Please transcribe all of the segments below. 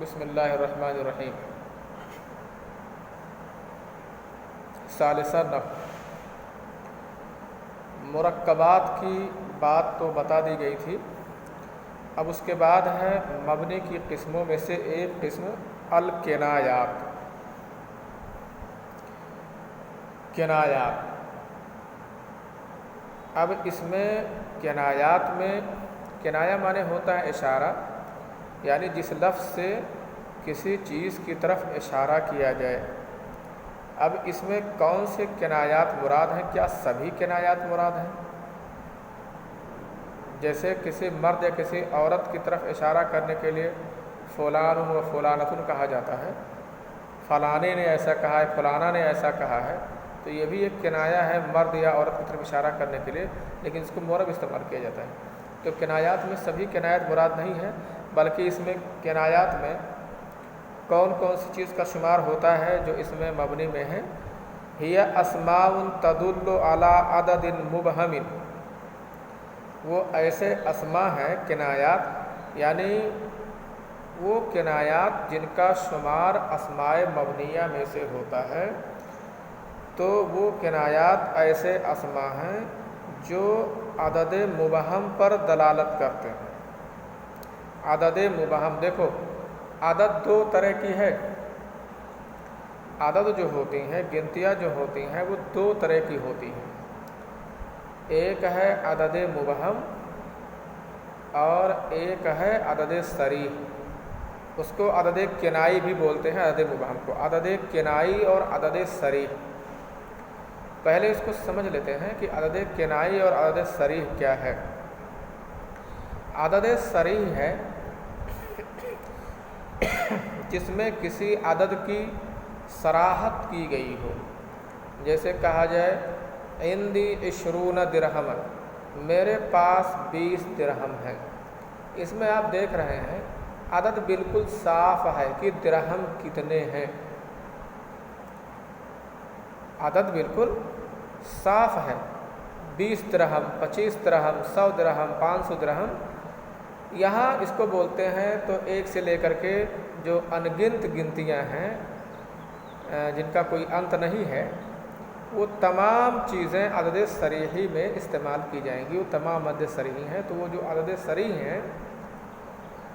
بسم اللہ الرحمن الرحیم۔ ثالثہ نحو، مرکبات کی بات تو بتا دی گئی تھی، اب اس کے بعد ہے مبنی کی قسموں میں سے ایک قسم الکنایات۔ کنایات، اب اس میں کنایات میں کنایا معنی ہوتا ہے اشارہ، یعنی جس لفظ سے کسی چیز کی طرف اشارہ کیا جائے۔ اب اس میں کون سے کنایات مراد ہیں؟ کیا سبھی کنایات مراد ہیں؟ جیسے کسی مرد یا کسی عورت کی طرف اشارہ کرنے کے لیے فلان و فلانتن کہا جاتا ہے، فلانے نے ایسا کہا ہے، فلانا نے ایسا کہا ہے، تو یہ بھی ایک کنایا ہے مرد یا عورت کی طرف اشارہ کرنے کے لیے، لیکن اس کو مورب استعمال کیا جاتا ہے۔ تو کنایات میں سبھی کنایات مراد نہیں ہیں، بلکہ اس میں کنایات میں کون کون سی چیز کا شمار ہوتا ہے جو اس میں مبنی میں ہے؟ ہی اسماء تدل علی عدد مبہم، وہ ایسے اسماء ہیں کنایات، یعنی وہ کنایات جن کا شمار اسماء مبنیہ میں سے ہوتا ہے، تو وہ کنایات ایسے اسماء ہیں جو عدد مبہم پر دلالت کرتے ہیں۔ عدد مبہم، دیکھو عدد دو طرح کی ہے، عدد جو ہوتی ہیں، گنتیاں جو ہوتی ہیں، وہ دو طرح کی ہوتی ہیں۔ ایک ہے عدد مبہم اور ایک ہے عدد صریح، اس کو عدد کنائی بھی بولتے ہیں۔ عدد مبہم کو عدد کنائی اور عدد صریح، پہلے اس کو سمجھ لیتے ہیں کہ عدد کنائی اور عدد صریح کیا ہے۔ عدد صریح ہے جس میں کسی عدد کی صراحت کی گئی ہو، جیسے کہا جائے عندی 20 درہم، میرے پاس 20 درہم ہیں۔ اس میں آپ دیکھ رہے ہیں عدد بالکل صاف ہے کہ درہم کتنے ہیں، عدد بالکل صاف ہے، 20 درہم، 25 درہم، 100 درہم، 500 درہم۔ یہاں اس کو بولتے ہیں تو ایک سے لے کر کے جو انگنت گنتیاں ہیں جن کا کوئی انت نہیں ہے، وہ تمام چیزیں عدد صریحی میں استعمال کی جائیں گی، وہ تمام عدد صریحی ہیں۔ تو وہ جو عدد صریح ہیں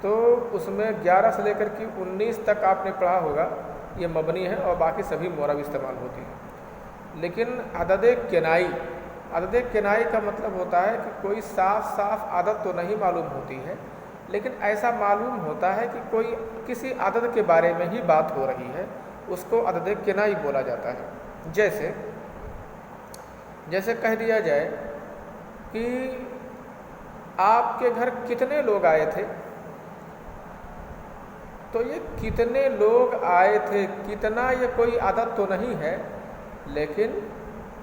تو اس میں 11 سے لے کر کے 19 تک آپ نے پڑھا ہوگا، یہ مبنی ہے اور باقی سبھی معرب استعمال ہوتی ہیں۔ لیکن عدد کنائی، عدد کنائی کا مطلب ہوتا ہے کہ کوئی صاف صاف عدد تو نہیں معلوم ہوتی ہے، لیکن ایسا معلوم ہوتا ہے کہ کوئی کسی عدد کے بارے میں ہی بات ہو رہی ہے، اس کو عدد کنائی بولا جاتا ہے۔ جیسے کہہ دیا جائے کہ آپ کے گھر کتنے لوگ آئے تھے، تو یہ کتنے لوگ آئے تھے، کتنا یہ کوئی عدد تو نہیں ہے، لیکن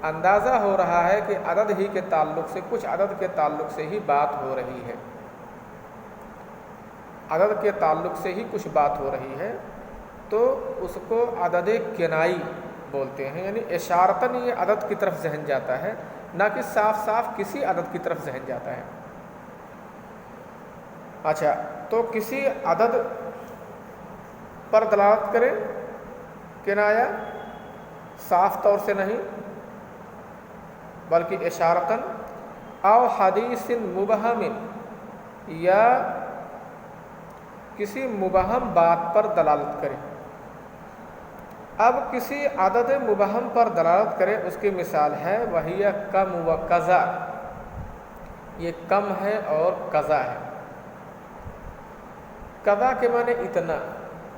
اندازہ ہو رہا ہے کہ عدد ہی کے تعلق سے، کچھ عدد کے تعلق سے ہی بات ہو رہی ہے، عدد کے تعلق سے ہی کچھ بات ہو رہی ہے، تو اس کو عدد کنائی بولتے ہیں، یعنی اشارتاً یہ عدد کی طرف ذہن جاتا ہے، نہ کہ صاف صاف کسی عدد کی طرف ذہن جاتا ہے۔ اچھا، تو کسی عدد پر دلالت کرے کنایا، صاف طور سے نہیں بلکہ اشارتاً، او حدیث مبہم، یا کسی مبہم بات پر دلالت کرے۔ اب کسی عدد مبہم پر دلالت کرے، اس کی مثال ہے وہی کم و کذا، یہ کم ہے اور کذا ہے۔ کذا کے معنی اتنا،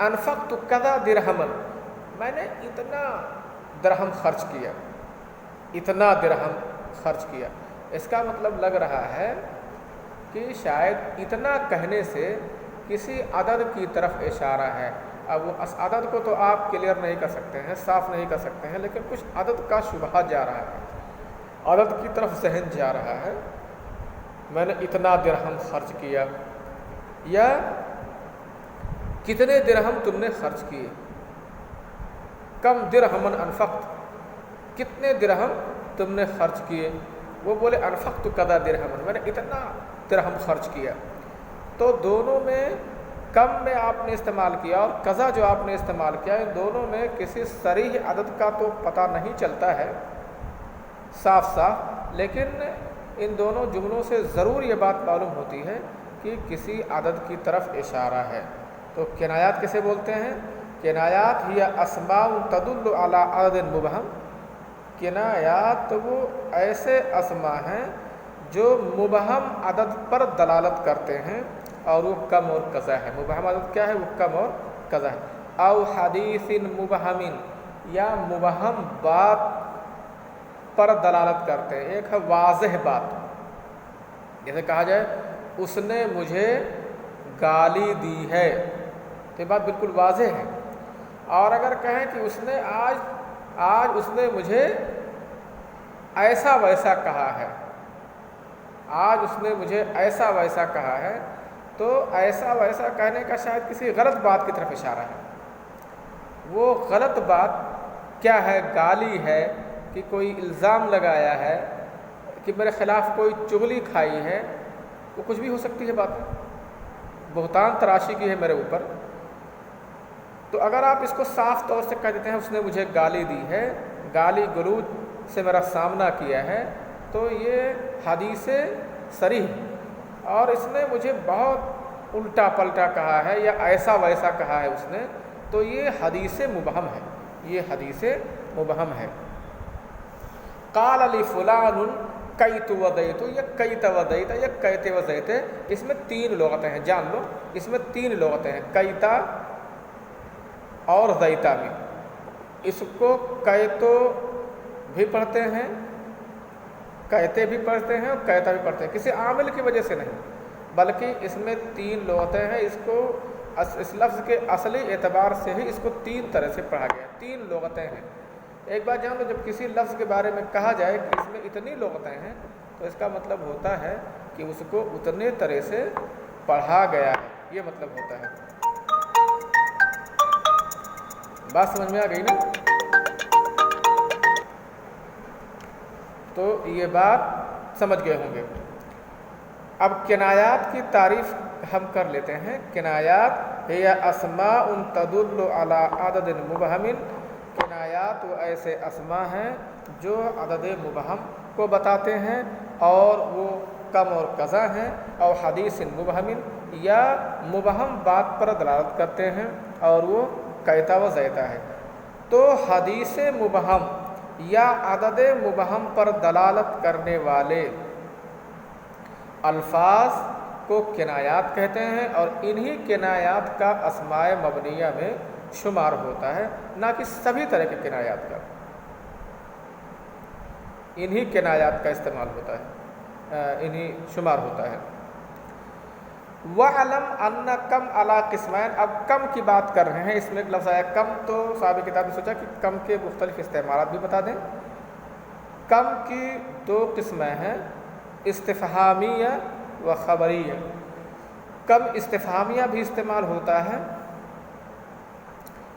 انفقت کذا درہما، میں نے اتنا درہم خرچ کیا، اتنا درہم خرچ کیا۔ اس کا مطلب لگ رہا ہے کہ شاید اتنا کہنے سے کسی عدد کی طرف اشارہ ہے۔ اب وہ اس عدد کو تو آپ کلیئر نہیں کر سکتے ہیں، صاف نہیں کر سکتے ہیں، لیکن کچھ عدد کا شبہ جا رہا ہے، عدد کی طرف ذہن جا رہا ہے، میں نے اتنا درہم خرچ کیا، یا کتنے درہم تم نے خرچ کیے، کم درہمن انفقت، کتنے درہم تم نے خرچ کیے۔ وہ بولے انفقت کذا درہمن، میں نے اتنا درہم خرچ کیا۔ تو دونوں میں کم میں آپ نے استعمال کیا اور قضا جو آپ نے استعمال کیا، ان دونوں میں کسی صریح عدد کا تو پتہ نہیں چلتا ہے صاف صاف، لیکن ان دونوں جملوں سے ضرور یہ بات معلوم ہوتی ہے کہ کسی عدد کی طرف اشارہ ہے۔ تو کنایات کسے بولتے ہیں؟ کنایات ہی اسماء تدل علی عدد مبہم، کنایات وہ ایسے اسماء ہیں جو مبہم عدد پر دلالت کرتے ہیں، اور وہ کم اور قضا ہے۔ مبہم عدد کیا ہے؟ وہ کم اور قضا ہے۔ او حدیث مبہم، یا مبہم بات پر دلالت کرتے ہیں۔ ایک ہے واضح بات، جیسے کہا جائے اس نے مجھے گالی دی ہے، تو یہ بات بالکل واضح ہے۔ اور اگر کہیں کہ اس نے آج اس نے مجھے ایسا ویسا کہا ہے، آج اس نے مجھے ایسا ویسا کہا ہے، تو ایسا ویسا کہنے کا شاید کسی غلط بات کی طرف اشارہ ہے۔ وہ غلط بات کیا ہے؟ گالی ہے کہ کوئی الزام لگایا ہے کہ میرے خلاف کوئی چغلی کھائی ہے، وہ کچھ بھی ہو سکتی ہے بات، بہتان تراشی کی ہے میرے اوپر۔ تو اگر آپ اس کو صاف طور سے کہہ دیتے ہیں اس نے مجھے گالی دی ہے، گالی گلوچ سے میرا سامنا کیا ہے، تو یہ حدیث صریح، اور اس نے مجھے بہت الٹا پلٹا کہا ہے یا ایسا ویسا کہا ہے اس نے، تو یہ حدیث مبہم ہے، یہ حدیث مبہم ہے۔ قال علی فلان کیت ودیت، یا کیت ودیت یا کیت وزیت، اس میں تین لغتیں ہیں، جان لو اس میں تین لغتیں ہیں، کیتا اور زیتا میں۔ اس کو کیتو بھی پڑھتے ہیں، کہتے بھی پڑھتے ہیں اور کہتا بھی پڑھتے ہیں، کسی عامل کی وجہ سے نہیں، بلکہ اس میں تین لغتیں ہیں۔ اس کو اس لفظ کے اصلی اعتبار سے ہی اس کو تین طرح سے پڑھا گیا، تین لغتیں ہیں۔ ایک بات جان لو، جب کسی لفظ کے بارے میں کہا جائے کہ اس میں اتنی لغتیں ہیں، تو اس کا مطلب ہوتا ہے کہ اس کو اتنے طرح سے پڑھا گیا ہے، یہ مطلب ہوتا ہے۔ بات سمجھ میں آ گئی نا؟ تو یہ بات سمجھ گئے ہوں گے۔ اب کنایات کی تعریف ہم کر لیتے ہیں۔ کنایات ہی اسماء تدل علی عدد مبہم، کنایات وہ ایسے اسماء ہیں جو عدد مبہم کو بتاتے ہیں، اور وہ کم اور قضا ہیں، اور حدیث مبہم، یا مبہم بات پر دلالت کرتے ہیں، اور وہ کیتا و زیتا ہے۔ تو حدیث مبہم یا عدد مبہم پر دلالت کرنے والے الفاظ کو کنایات کہتے ہیں، اور انہی کنایات کا اسماء مبنیہ میں شمار ہوتا ہے، نہ کہ سبھی طرح کے کنایات کا، انہی کنایات کا استعمال ہوتا ہے، انہی شمار ہوتا ہے۔ وَعَلَمْ أَنَّ کم علی قسمین، اب کم کی بات کر رہے ہیں، اس میں ایک لفظ آیا کم، تو صاحب کتاب نے سوچا کہ کم کے مختلف استعمالات بھی بتا دیں۔ کم کی دو قسمیں ہیں، استفہامیہ و خبریہ۔ کم استفہامیہ بھی استعمال ہوتا ہے،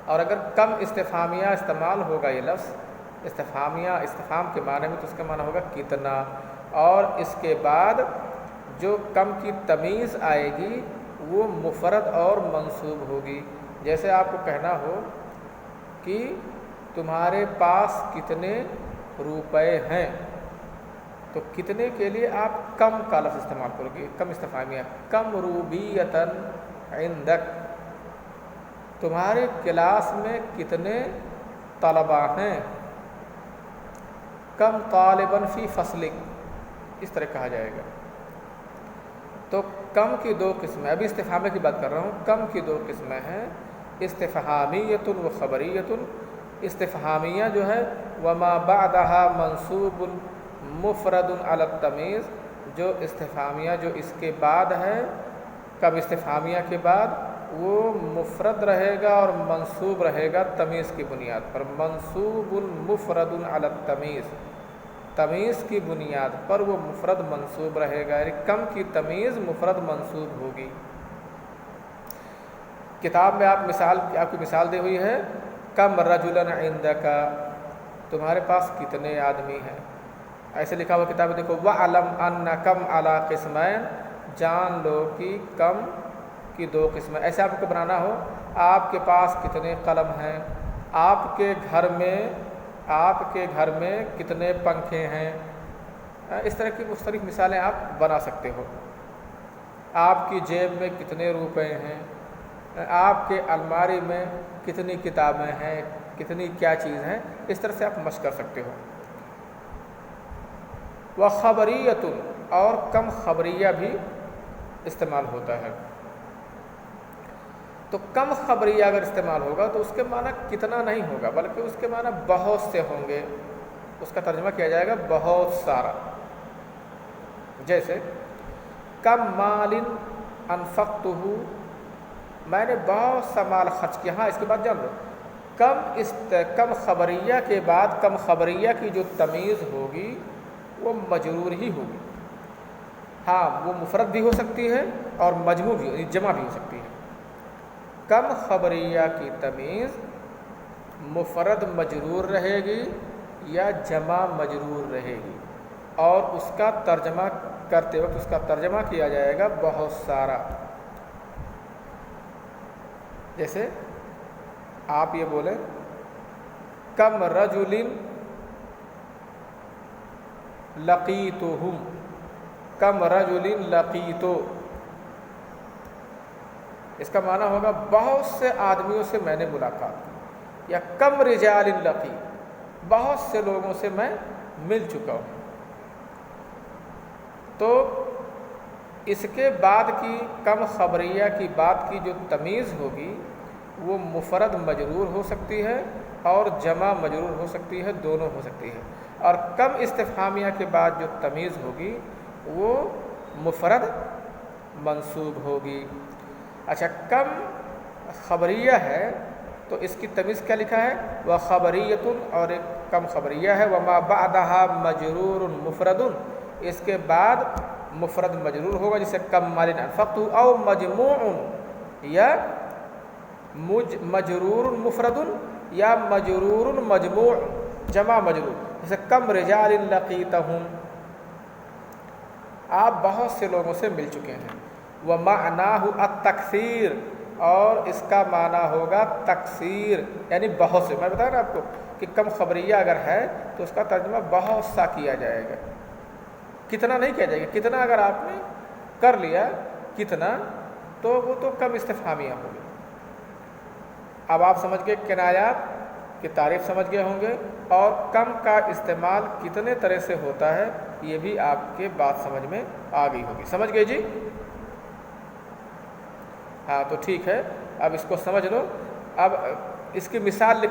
اور اگر کم استفہامیہ استعمال ہوگا، یہ لفظ استفہامیہ استفہام کے معنی میں، تو اس کا معنی ہوگا کتنا، اور اس کے بعد جو کم کی تمیز آئے گی وہ مفرد اور منصوب ہوگی۔ جیسے آپ کو کہنا ہو کہ تمہارے پاس کتنے روپے ہیں، تو کتنے کے لیے آپ کم کا لفظ استعمال کرو گے، کم استفہامیہ، کم روبیتن عندک، تمہارے کلاس میں کتنے طلباء ہیں، کم طالباً فی فصلک، اس طرح کہا جائے گا۔ تو کم کی دو قسمیں، ابھی استفہامیہ کی بات کر رہا ہوں، کم کی دو قسمیں ہیں، استفہامیۃ و خبریۃ۔ استفہامیہ جو ہے وما بعدها منصوب مفرد علی التمیز، جو استفہامیہ جو اس کے بعد ہے، کم استفہامیہ کے بعد، وہ مفرد رہے گا اور منصوب رہے گا تمیز کی بنیاد پر، منصوب مفرد علی التمیز، تمیز کی بنیاد پر وہ مفرد منصوب رہے گا، یعنی کم کی تمیز مفرد منصوب ہوگی۔ کتاب میں آپ کی مثال دی ہوئی ہے، کم رجلا عندک، تمہارے پاس کتنے آدمی ہیں، ایسے لکھا ہوا کتاب میں دیکھو۔ وَعَلَمْ أَنَّ کم علی قسمین، جان لو کہ کم کی دو قسمیں. ایسے آپ کو بنانا ہو آپ کے پاس کتنے قلم ہیں, آپ کے گھر میں کتنے پنکھے ہیں, اس طرح کی مختلف مثالیں آپ بنا سکتے ہو. آپ کی جیب میں کتنے روپے ہیں, آپ کے الماری میں کتنی کتابیں ہیں, کتنی کیا چیز ہیں, اس طرح سے آپ مشق کر سکتے ہو. وخبریۃ, اور کم خبریہ بھی استعمال ہوتا ہے. تو کم خبریہ اگر استعمال ہوگا تو اس کے معنی کتنا نہیں ہوگا بلکہ اس کے معنی بہت سے ہوں گے. اس کا ترجمہ کیا جائے گا بہت سارا. جیسے کم مال انفقتہ, میں نے بہت سا مال خرچ کیا. ہاں اس کے بعد جان لو کم خبریہ کے بعد کم خبریہ کی جو تمیز ہوگی وہ مجرور ہی ہوگی. ہاں وہ مفرد بھی ہو سکتی ہے اور مجموع بھی, جمع بھی ہو سکتی ہے. کم خبریہ کی تمیز مفرد مجرور رہے گی یا جمع مجرور رہے گی, اور اس کا ترجمہ کرتے وقت اس کا ترجمہ کیا جائے گا بہت سارا. جیسے آپ یہ بولیں کم رجل لقیتہم, کم رجل لقیتو, اس کا معنی ہوگا بہت سے آدمیوں سے میں نے ملاقات کی. یا کم رجال لقی, بہت سے لوگوں سے میں مل چکا ہوں. تو اس کے بعد کی کم خبریہ کی بات کی جو تمیز ہوگی وہ مفرد مجرور ہو سکتی ہے اور جمع مجرور ہو سکتی ہے, دونوں ہو سکتی ہے. اور کم استفہامیہ کے بعد جو تمیز ہوگی وہ مفرد منصوب ہوگی. اچھا کم خبریہ ہے تو اس کی تمیز کیا لکھا ہے, وہ خبریۃ, اور ایک کم خبریہ ہے وما بعدها مجرور مفرد, اس کے بعد مفرد مجرور ہوگا جسے کم مال انفقتہ او مجموع, یا مجرور مفرد یا مجرور مجموع جمع مجرور. جیسے کم رجال لقیتہم, آپ بہت سے لوگوں سے مل چکے ہیں. ومعناہ التکثیر, اور اس کا معنی ہوگا تکثیر یعنی بہت سے. میں بتایا نا آپ کو کہ کم خبریہ اگر ہے تو اس کا ترجمہ بہت سا کیا جائے گا, کتنا نہیں کیا جائے گا. کتنا اگر آپ نے کر لیا کتنا تو وہ تو کم استفہامیہ ہوگی. اب آپ سمجھ گئے کنایات کی تعریف سمجھ گئے ہوں گے, اور کم کا استعمال کتنے طرح سے ہوتا ہے یہ بھی آپ کے بات سمجھ میں آ گئی ہوگی. سمجھ گئے جی؟ ہاں تو ٹھیک ہے, اب اس کو سمجھ لو. اب اس کی مثال